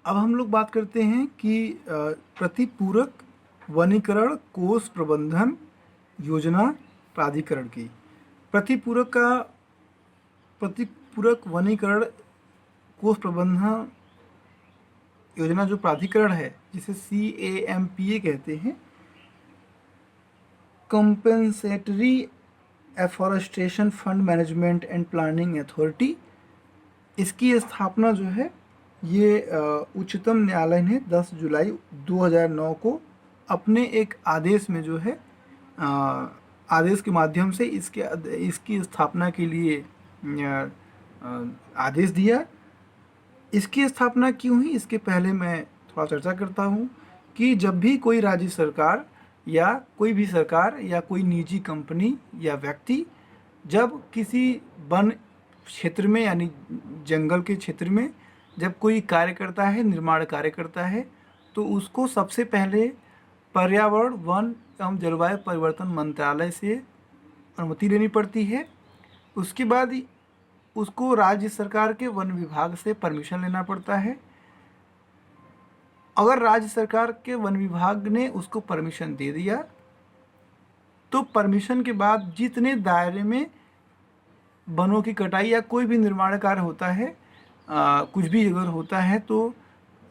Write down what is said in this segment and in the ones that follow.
अब हम लोग बात करते हैं कि प्रतिपूरक वनीकरण कोष प्रबंधन योजना प्राधिकरण की। प्रतिपूरक का प्रतिपूरक वनीकरण कोष प्रबंधन योजना जो प्राधिकरण है, जिसे CAMPA कहते हैं, compensatory afforestation fund management and planning authority, इसकी स्थापना जो है ये उच्चतम न्यायालय ने 10 जुलाई 2009 को अपने एक आदेश में जो है आदेश के माध्यम से इसकी स्थापना के लिए आदेश दिया। इसकी स्थापना क्यों हुई, इसके पहले मैं थोड़ा चर्चा करता हूँ कि जब भी कोई राज्य सरकार या कोई भी सरकार या कोई निजी कंपनी या व्यक्ति जब किसी वन क्षेत्र में यानी जंगल के क्षेत्र में जब कोई कार्य करता है, निर्माण कार्य करता है, तो उसको सबसे पहले पर्यावरण वन एवं जलवायु परिवर्तन मंत्रालय से अनुमति लेनी पड़ती है। उसके बाद उसको राज्य सरकार के वन विभाग से परमिशन लेना पड़ता है। अगर राज्य सरकार के वन विभाग ने उसको परमिशन दे दिया तो परमिशन के बाद जितने दायरे में वनों की कटाई या कोई भी निर्माण कार्य होता है, कुछ भी अगर होता है, तो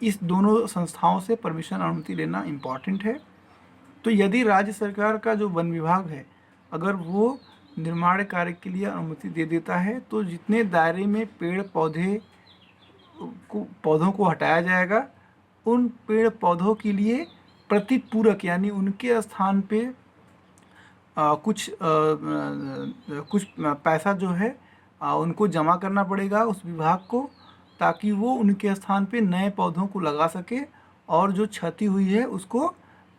इस दोनों संस्थाओं से परमिशन अनुमति लेना इम्पॉर्टेंट है। तो यदि राज्य सरकार का जो वन विभाग है अगर वो निर्माण कार्य के लिए अनुमति दे देता है तो जितने दायरे में पौधों को हटाया जाएगा, उन पेड़ पौधों के लिए प्रतिपूरक यानी उनके स्थान पे कुछ पैसा जो है उनको जमा करना पड़ेगा उस विभाग को, ताकि वो उनके स्थान पे नए पौधों को लगा सके और जो क्षति हुई है उसको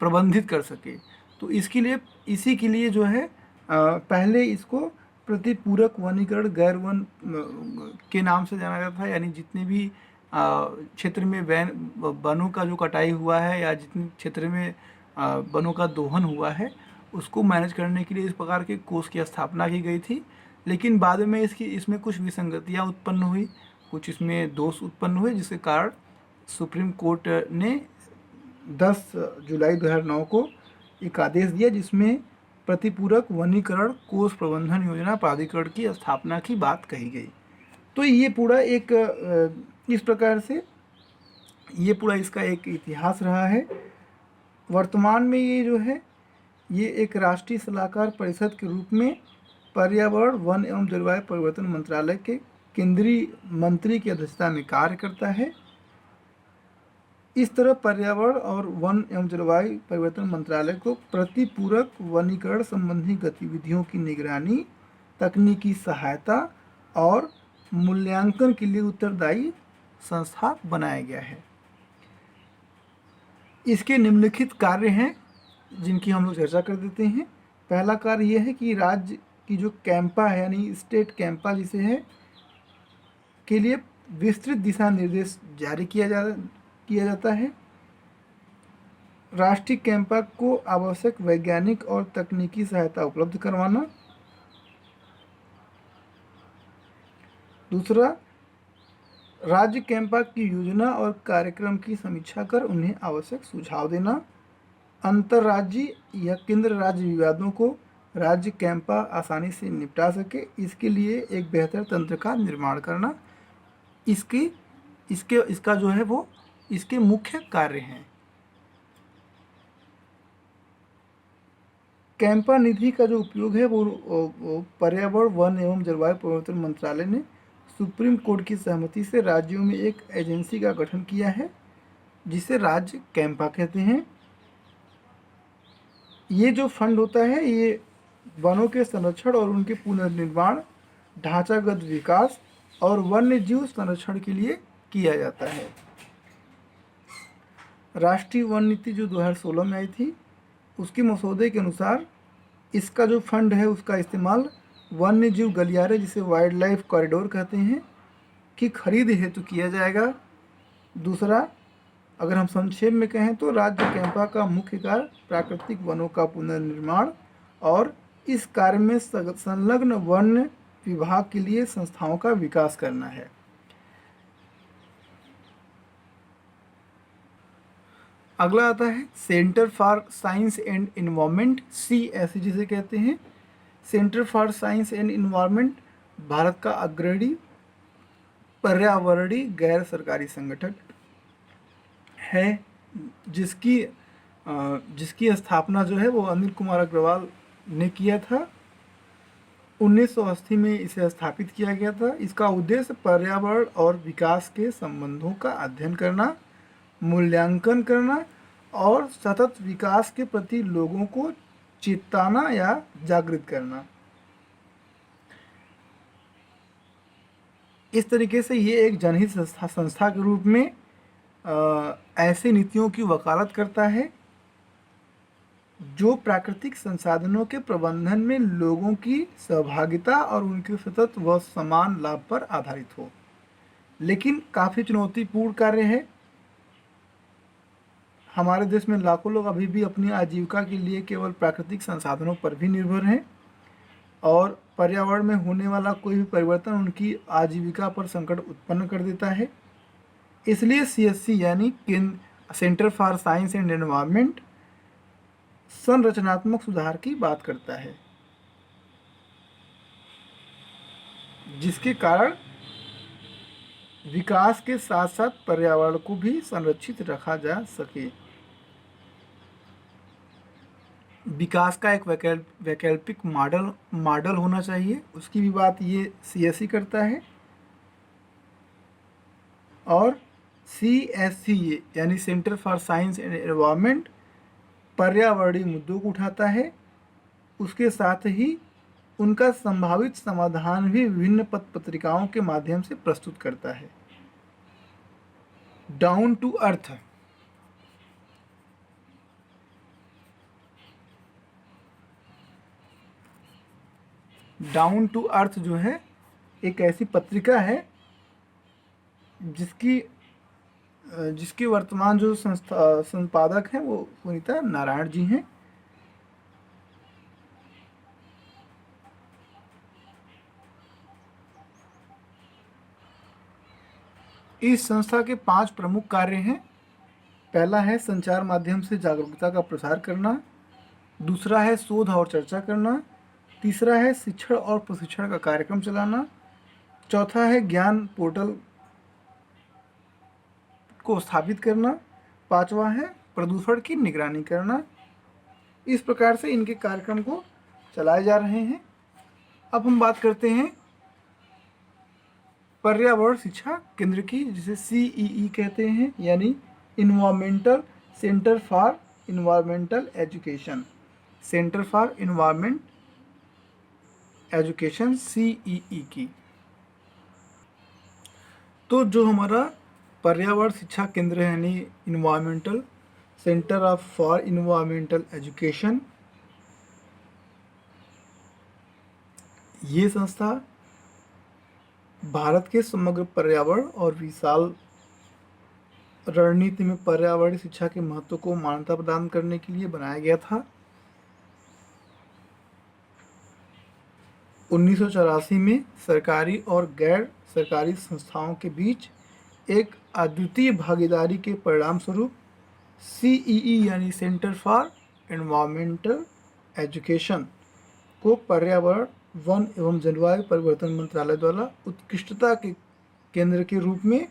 प्रबंधित कर सके। तो इसी के लिए जो है पहले इसको प्रतिपूरक वनीकरण गैर वन के नाम से जाना जाता है, यानी जितने भी क्षेत्र में वनों का जो कटाई हुआ है या जितने क्षेत्र में वनों का दोहन हुआ है उसको मैनेज करने के लिए इस प्रकार के कोष की स्थापना की गई थी। लेकिन बाद में इसमें कुछ विसंगतियां उत्पन्न हुई, कुछ इसमें दोष उत्पन्न हुए, जिसके कारण सुप्रीम कोर्ट ने 10 जुलाई 2009 को एक आदेश दिया जिसमें प्रतिपूरक वनीकरण कोष प्रबंधन योजना प्राधिकरण की स्थापना की बात कही गई। तो ये पूरा एक इस प्रकार से ये पूरा इसका एक इतिहास रहा है। वर्तमान में ये जो है ये एक राष्ट्रीय सलाहकार परिषद के रूप में पर्यावरण वन एवं जलवायु परिवर्तन मंत्रालय के केंद्रीय मंत्री की अध्यक्षता में कार्य करता है। इस तरह पर्यावरण और वन एवं जलवायु परिवर्तन मंत्रालय को प्रतिपूरक वनीकरण संबंधी गतिविधियों की निगरानी, तकनीकी सहायता और मूल्यांकन के लिए उत्तरदायी संस्था बनाया गया है। इसके निम्नलिखित कार्य हैं जिनकी हम लोग चर्चा कर देते हैं। पहला कार्य यह है कि राज्य की जो कैंपा है यानी स्टेट कैंपा जिसे है के लिए विस्तृत दिशा निर्देश जारी किया जाता है। राष्ट्रीय कैंपा को आवश्यक वैज्ञानिक और तकनीकी सहायता उपलब्ध करवाना। दूसरा, राज्य कैंपा की योजना और कार्यक्रम की समीक्षा कर उन्हें आवश्यक सुझाव देना। अंतर्राज्यीय या केंद्र राज्य विवादों को राज्य कैंपा आसानी से निपटा सके, इसके लिए एक बेहतर तंत्र का निर्माण करना। इसका जो है वो इसके मुख्य कार्य हैं। कैंपा निधि का जो उपयोग है वो पर्यावरण वन एवं जलवायु परिवर्तन मंत्रालय ने सुप्रीम कोर्ट की सहमति से राज्यों में एक एजेंसी का गठन किया है जिसे राज्य कैंपा कहते हैं। ये जो फंड होता है ये वनों के संरक्षण और उनके पुनर्निर्माण, ढांचागत विकास और वन्य जीव संरक्षण के लिए किया जाता है। राष्ट्रीय वन नीति जो 2016 में आई थी उसके मसौदे के अनुसार इसका जो फंड है उसका इस्तेमाल वन्य जीव गलियारे जिसे वाइल्ड लाइफ कॉरिडोर कहते हैं की खरीद हेतु किया जाएगा। दूसरा, अगर हम संक्षेप में कहें तो राज्य कैंपा का मुख्य कार्य प्राकृतिक वनों का पुनर्निर्माण और इस कार्य में संलग्न वन विभाग के लिए संस्थाओं का विकास करना है। अगला आता है centre for science and environment, CSE जिसे कहते हैं। Centre for science and environment Bharat का अग्रणी पर्यावरणीय गैर सरकारी संगठन है, जिसकी जिसकी स्थापना जो है वो अनिल कुमार अग्रवाल ने किया था। 1980 में इसे स्थापित किया गया था। इसका उद्देश्य पर्यावरण और विकास के संबंधों का अध्ययन करना, मूल्यांकन करना और सतत विकास के प्रति लोगों को चेताना या जागृत करना। इस तरीके से ये एक जनहित संस्था के रूप में ऐसे नीतियों की वकालत करता है जो प्राकृतिक संसाधनों के प्रबंधन में लोगों की सहभागिता और उनके सतत व समान लाभ पर आधारित हो। लेकिन काफ़ी चुनौतीपूर्ण कार्य है। हमारे देश में लाखों लोग अभी भी अपनी आजीविका के लिए केवल प्राकृतिक संसाधनों पर भी निर्भर हैं और पर्यावरण में होने वाला कोई भी परिवर्तन उनकी आजीविका पर संकट उत्पन्न कर देता है। इसलिए CSC यानी centre for science and environment संरचनात्मक सुधार की बात करता है, जिसके कारण विकास के साथ साथ पर्यावरण को भी संरक्षित रखा जा सके। विकास का एक वैकल्पिक मॉडल होना चाहिए, उसकी भी बात ये CSC करता है। और CSC यानी centre for science and environment पर्यावरणीय मुद्दों को उठाता है, उसके साथ ही उनका संभावित समाधान भी विभिन्न पत्रिकाओं के माध्यम से प्रस्तुत करता है। Down to earth, down to earth जो है एक ऐसी पत्रिका है जिसके वर्तमान जो संपादक हैं वो सुनीता नारायण जी हैं। इस संस्था के 5 प्रमुख कार्य हैं। पहला है संचार माध्यम से जागरूकता का प्रसार करना, दूसरा है शोध और चर्चा करना, तीसरा है शिक्षण और प्रशिक्षण का कार्यक्रम चलाना, चौथा है ज्ञान पोर्टल को स्थापित करना, पांचवा है प्रदूषण की निगरानी करना। इस प्रकार से इनके कार्यक्रम को चलाए जा रहे हैं। अब हम बात करते हैं पर्यावरण शिक्षा केंद्र की, जिसे CEE कहते हैं, यानी environmental centre for environmental education, centre for environment education CEE की। तो जो हमारा पर्यावरण शिक्षा केंद्र है यानी environmental centre for environmental education, ये संस्था भारत के समग्र पर्यावरण और विशाल रणनीति में पर्यावरण शिक्षा के महत्व को मान्यता प्रदान करने के लिए बनाया गया था। 1984 में सरकारी और गैर सरकारी संस्थाओं के बीच एक अद्वितीय भागीदारी के परिणाम स्वरूप CEE यानी सेंटर फॉर एनवायरमेंटल एजुकेशन को पर्यावरण, वन एवं जलवायु परिवर्तन मंत्रालय द्वारा उत्कृष्टता के केंद्र के रूप में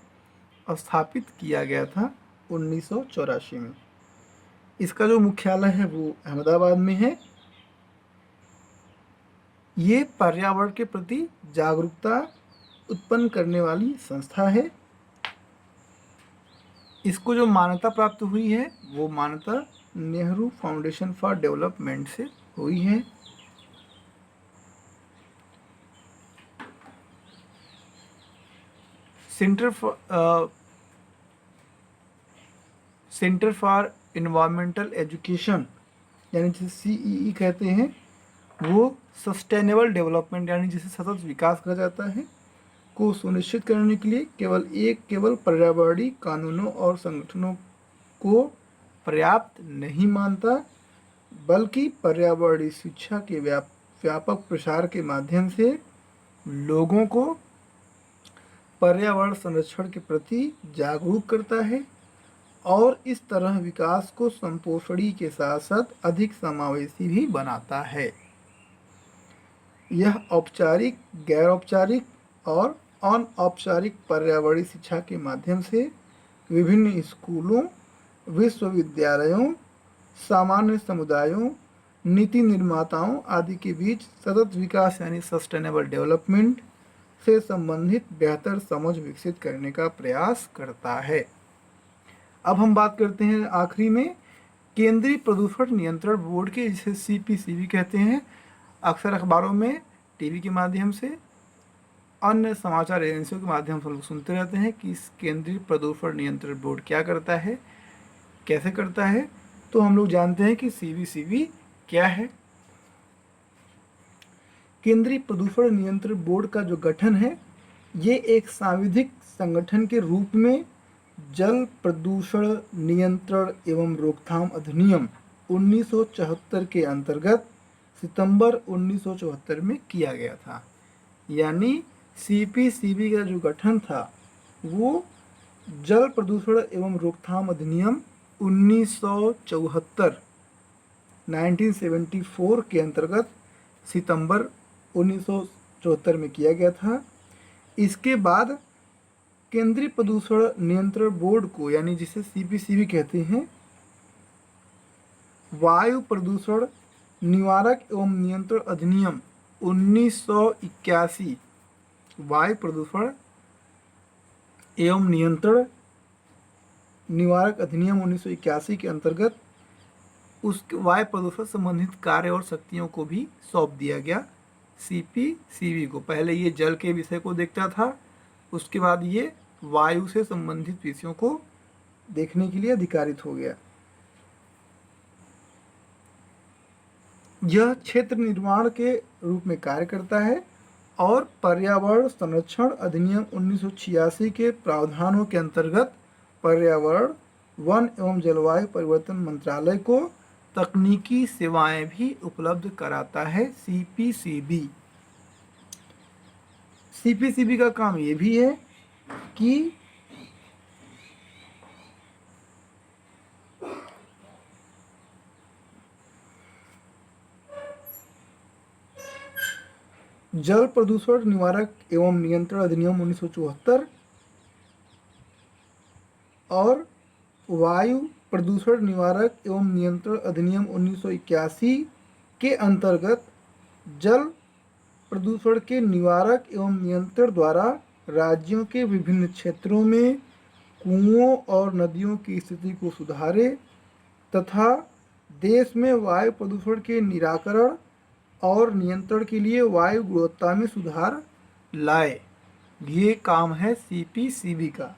स्थापित किया गया था 1984 में। इसका जो मुख्यालय है वो अहमदाबाद में है। ये पर्यावरण के प्रति जागरूकता उत्पन्न करने वाली संस्था है। इसको जो मान्यता प्राप्त हुई है वो मान्यता नेहरू फाउंडेशन फॉर डेवलपमेंट से हुई है। सेंटर फॉर इन्वायरमेंटल एजुकेशन यानी जिसे CEE कहते हैं, वो सस्टेनेबल डेवलपमेंट यानी जिसे सतत विकास कहा जाता है को सुनिश्चित करने के लिए केवल पर्यावरणीय कानूनों और संगठनों को पर्याप्त नहीं मानता, बल्कि पर्यावरणीय शिक्षा के व्यापक प्रसार के माध्यम से लोगों को पर्यावरण संरक्षण के प्रति जागरूक करता है और इस तरह विकास को संपोषणी के साथ साथ अधिक समावेशी भी बनाता है। यह औपचारिक, गैर औपचारिक और अनौपचारिक पर्यावरणीय शिक्षा के माध्यम से विभिन्न स्कूलों, विश्वविद्यालयों, सामान्य समुदायों, नीति निर्माताओं आदि के बीच सतत विकास यानी सस्टेनेबल डेवलपमेंट से संबंधित बेहतर समझ विकसित करने का प्रयास करता है। अब हम बात करते हैं आखिरी में केंद्रीय प्रदूषण नियंत्रण बोर्ड के, जिसे CPCB कहते हैं। अक्सर अखबारों में, टीवी के माध्यम से, अन्य समाचार एजेंसियों के माध्यम से लोग सुनते रहते हैं कि इस केंद्रीय प्रदूषण नियंत्रण बोर्ड क्या करता है, कैसे करता है। तो हम लोग जानते हैं कि CPCB क्या है। केंद्रीय प्रदूषण नियंत्रण बोर्ड का जो गठन है, ये एक सांविधिक संगठन के रूप में जल प्रदूषण नियंत्रण एवं रोकथाम अधिनियम 1974 के अंतर्गत सितंबर 1974 में किया गया था। यानी CPCB का जो गठन था वो जल प्रदूषण एवं रोकथाम अधिनियम 1974 1974 के अंतर्गत सितंबर 1974 में किया गया था। इसके बाद केंद्रीय प्रदूषण नियंत्रण बोर्ड को, यानी जिसे CPCB कहते हैं, वायु प्रदूषण निवारक एवं नियंत्रण अधिनियम 1981, वायु प्रदूषण एवं नियंत्रण निवारक अधिनियम 1981 के अंतर्गत उस वायु प्रदूषण संबंधित कार्य और शक्तियों को भी सौंप दिया गया CPCB को। पहले ये जल के विषय को देखता था, उसके बाद ये वायु से संबंधित विषयों को देखने के लिए अधिकारित हो गया। यह क्षेत्र निर्माण के रूप में कार्य करता है और पर्यावरण संरक्षण अधिनियम 1986 के प्रावधानों के अंतर्गत पर्यावरण, वन एवं जलवायु परिवर्तन मंत्रालय को तकनीकी सेवाएं भी उपलब्ध कराता है CPCB। CPCB का काम ये भी है कि जल प्रदूषण निवारक एवं नियंत्रण अधिनियम 1974 और वायु प्रदूषण निवारक एवं नियंत्रण अधिनियम 1981 के अंतर्गत जल प्रदूषण के निवारक एवं नियंत्रण द्वारा राज्यों के विभिन्न क्षेत्रों में कुओं और नदियों की स्थिति को सुधारे तथा देश में वायु प्रदूषण के निराकरण और नियंत्रण के लिए वायु गुणवत्ता में सुधार लाए। ये काम है CPCB का।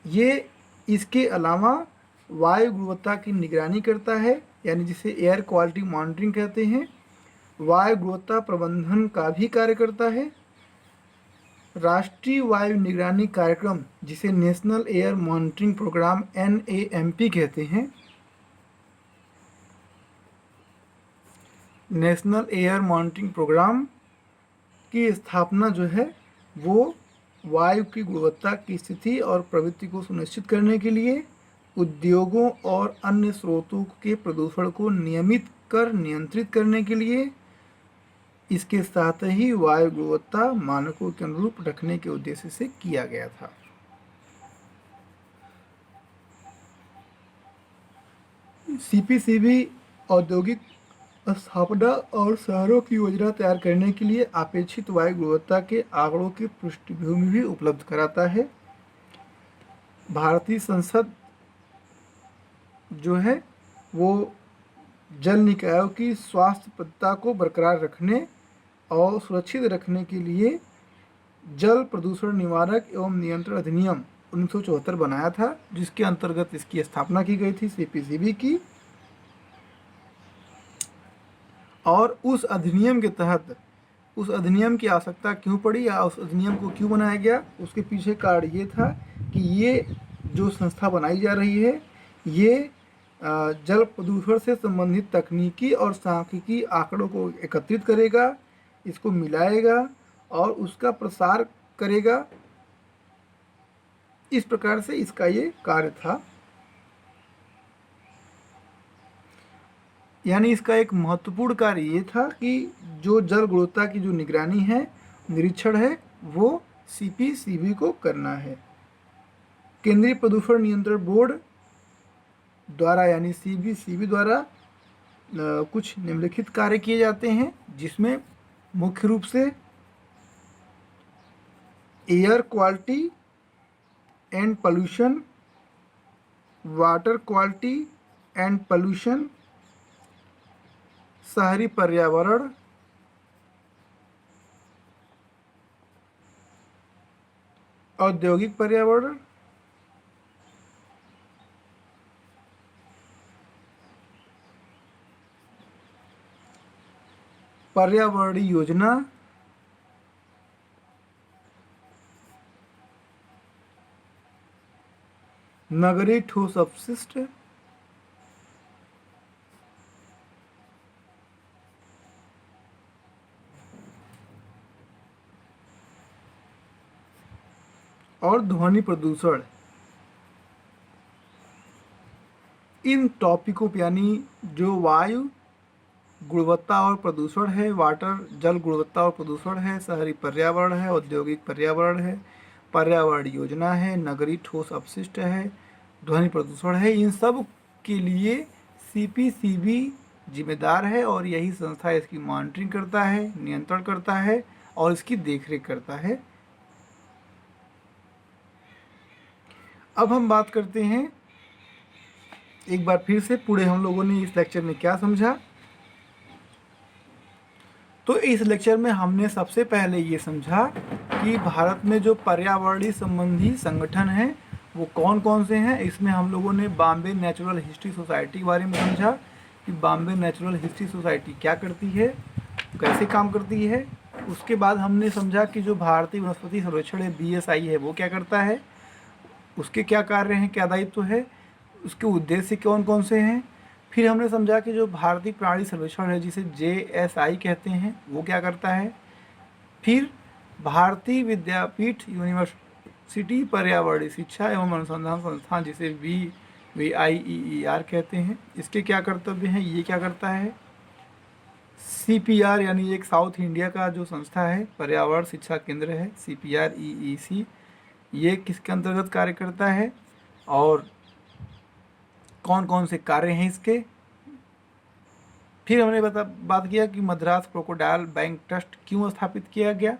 ये इसके अलावा वायु गुणवत्ता की निगरानी करता है, यानी जिसे एयर क्वालिटी मॉनिटरिंग कहते हैं। वायु गुणवत्ता प्रबंधन का भी कार्य करता है। राष्ट्रीय वायु निगरानी कार्यक्रम, जिसे national air monitoring programme NAMP कहते हैं, नेशनल एयर मॉनिटरिंग प्रोग्राम की स्थापना जो है वो वायु की गुणवत्ता की स्थिति और प्रवृत्ति को सुनिश्चित करने के लिए उद्योगों और अन्य स्रोतों के प्रदूषण को नियमित कर नियंत्रित करने के लिए, इसके साथ ही वायु गुणवत्ता मानकों के अनुरूप रखने के उद्देश्य से किया गया था। CPCB औद्योगिक स्थापना और शहरों की योजना तैयार करने के लिए अपेक्षित वायु गुणवत्ता के आंकड़ों की पृष्ठभूमि भी उपलब्ध कराता है। भारतीय संसद जो है वो जल निकायों की स्वास्थ्यप्रदता को बरकरार रखने और सुरक्षित रखने के लिए जल प्रदूषण निवारक एवं नियंत्रण अधिनियम 1974 बनाया था, जिसके अंतर्गत इसकी स्थापना की गई थी CPCB की। और उस अधिनियम के तहत, उस अधिनियम की आवश्यकता क्यों पड़ी या उस अधिनियम को क्यों बनाया गया, उसके पीछे कारण ये था कि ये जो संस्था बनाई जा रही है ये जल प्रदूषण से संबंधित तकनीकी और सांख्यिकी आंकड़ों को एकत्रित करेगा, इसको मिलाएगा और उसका प्रसार करेगा इस प्रकार से इसका ये कार्य था। यानी इसका एक महत्वपूर्ण कार्य ये था कि जो जल गुणवत्ता की जो निगरानी है, निरीक्षण है, वो सीपीसीबी को करना है। केंद्रीय प्रदूषण नियंत्रण बोर्ड द्वारा यानी सीबीसीबी द्वारा कुछ निम्नलिखित कार्य किए जाते हैं, जिसमें मुख्य रूप से air quality and pollution, water quality and pollution, शहरी पर्यावरण, औद्योगिक पर्यावरण, पर्यावरणीय योजना, नगरीय ठोस अपशिष्ट, और ध्वनि प्रदूषण। इन टॉपिकों पे यानी जो वायु गुणवत्ता और प्रदूषण है, वाटर जल गुणवत्ता और प्रदूषण है, शहरी पर्यावरण है, औद्योगिक पर्यावरण है, पर्यावरण योजना है, नगरीय ठोस अपशिष्ट है, ध्वनि प्रदूषण है, इन सब के लिए सीपीसीबी जिम्मेदार है और यही संस्था इसकी मॉनिटरिंग करता है, नियंत्रण करता है और इसकी देखरेख करता है। अब हम बात करते हैं एक बार फिर से पूरे हम लोगों ने इस लेक्चर में क्या समझा। तो इस लेक्चर में हमने सबसे पहले ये समझा कि भारत में जो पर्यावरणीय संबंधी संगठन हैं वो कौन कौन से हैं। इसमें हम लोगों ने बॉम्बे नेचुरल हिस्ट्री सोसाइटी के बारे में समझा कि बॉम्बे नेचुरल हिस्ट्री सोसाइटी क्या करती है, कैसे काम करती है। उसके बाद हमने समझा कि जो भारतीय वनस्पति सर्वेक्षण है BSI है वो क्या करता है, उसके क्या कार्य हैं, क्या दायित्व है, उसके उद्देश्य कौन कौन से हैं। फिर हमने समझा कि जो भारतीय प्राणी सर्वेक्षण है जिसे JSI कहते हैं वो क्या करता है। फिर भारतीय विद्यापीठ यूनिवर्सिटी पर्यावरणीय शिक्षा एवं अनुसंधान संस्थान जिसे VIEER कहते हैं, इसके क्या कर्तव्य हैं, ये क्या करता है। CPR यानी एक साउथ इंडिया का जो संस्था है पर्यावरण शिक्षा केंद्र है CPR EEC, ये किसके अंतर्गत कार्य करता है और कौन कौन से कार्य हैं इसके। फिर हमने बात किया कि मद्रास क्रोकोडायल बैंक ट्रस्ट क्यों स्थापित किया गया,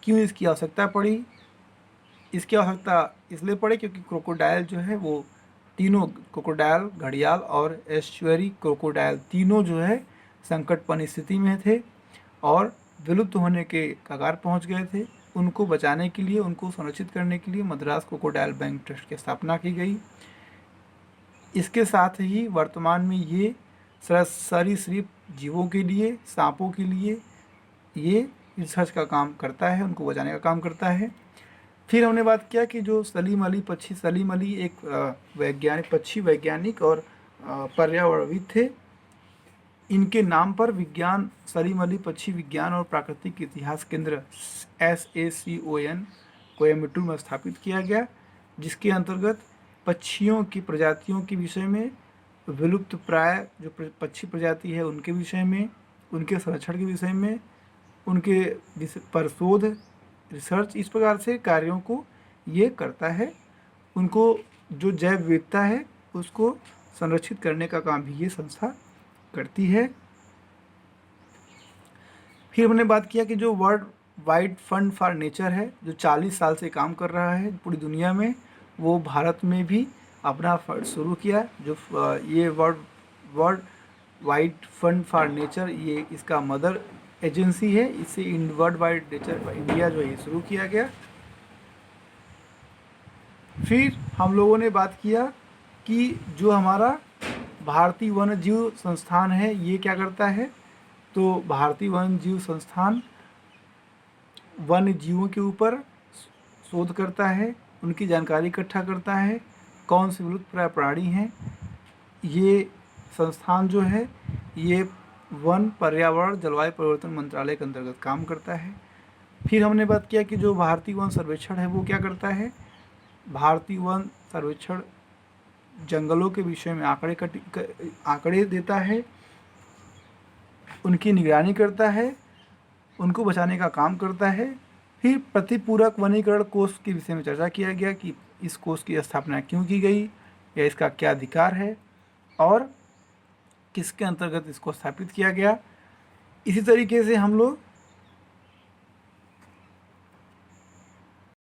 क्यों इसकी आवश्यकता पड़ी। इसकी आवश्यकता इसलिए पड़ी क्योंकि क्रोकोडायल जो है वो तीनों, क्रोकोडायल, घड़ियाल और एस्चुअरी क्रोकोडायल तीनों जो है संकटपूर्ण स्थिति में थे और विलुप्त होने के कगार पहुंच गए थे। उनको बचाने के लिए, उनको संरक्षित करने के लिए मद्रास क्रोकोडायल बैंक ट्रस्ट की स्थापना की गई। इसके साथ ही वर्तमान में ये सरीसृप जीवों के लिए, सांपों के लिए ये रिसर्च का काम करता है, उनको बचाने का काम करता है। फिर हमने बात किया कि जो सलीम अली पक्षी, सलीम अली एक वैज्ञानिक, पक्षी वैज्ञानिक और पर्यावरणविद थे। इनके नाम पर विज्ञान सलीम अली पक्षी विज्ञान और प्राकृतिक इतिहास केंद्र SACON कोयम्बटूर में स्थापित किया गया, जिसके अंतर्गत पक्षियों की प्रजातियों के विषय में, विलुप्त प्राय जो पक्षी प्रजाति है उनके विषय में, उनके संरक्षण के विषय में, उनके पर शोध, रिसर्च, इस प्रकार से कार्यों को ये करता है। उनको जो जैव विविधता है उसको संरक्षित करने का काम भी ये संस्था करती है। फिर हमने बात किया कि जो world wide fund for nature है जो 40 साल से काम कर रहा है पूरी दुनिया में, वो भारत में भी अपना फंड शुरू किया। जो ये world wide fund for nature, ये इसका मदर एजेंसी है। इससे वर्ल्ड वाइड नेचर इंडिया जो है शुरू किया गया। फिर हम लोगों ने बात किया कि जो हमारा भारतीय वन्य जीव संस्थान है ये क्या करता है। तो भारतीय वन्य जीव संस्थान वन्य जीवों के ऊपर शोध करता है, उनकी जानकारी इकट्ठा करता है, कौन से विलुप्त प्राय प्राणी हैं। ये संस्थान जो है ये वन, पर्यावरण, जलवायु परिवर्तन मंत्रालय के अंतर्गत काम करता है। फिर हमने बात किया कि जो भारतीय वन सर्वेक्षण है वो क्या करता है। भारतीय वन सर्वेक्षण जंगलों के विषय में आंकड़े देता है, उनकी निगरानी करता है, उनको बचाने का काम करता है। फिर प्रतिपूरक वनीकरण कोष के विषय में चर्चा किया गया कि इस कोष की स्थापना क्यों की गई या इसका क्या अधिकार है और किसके अंतर्गत इसको स्थापित किया गया। इसी तरीके से हम लोग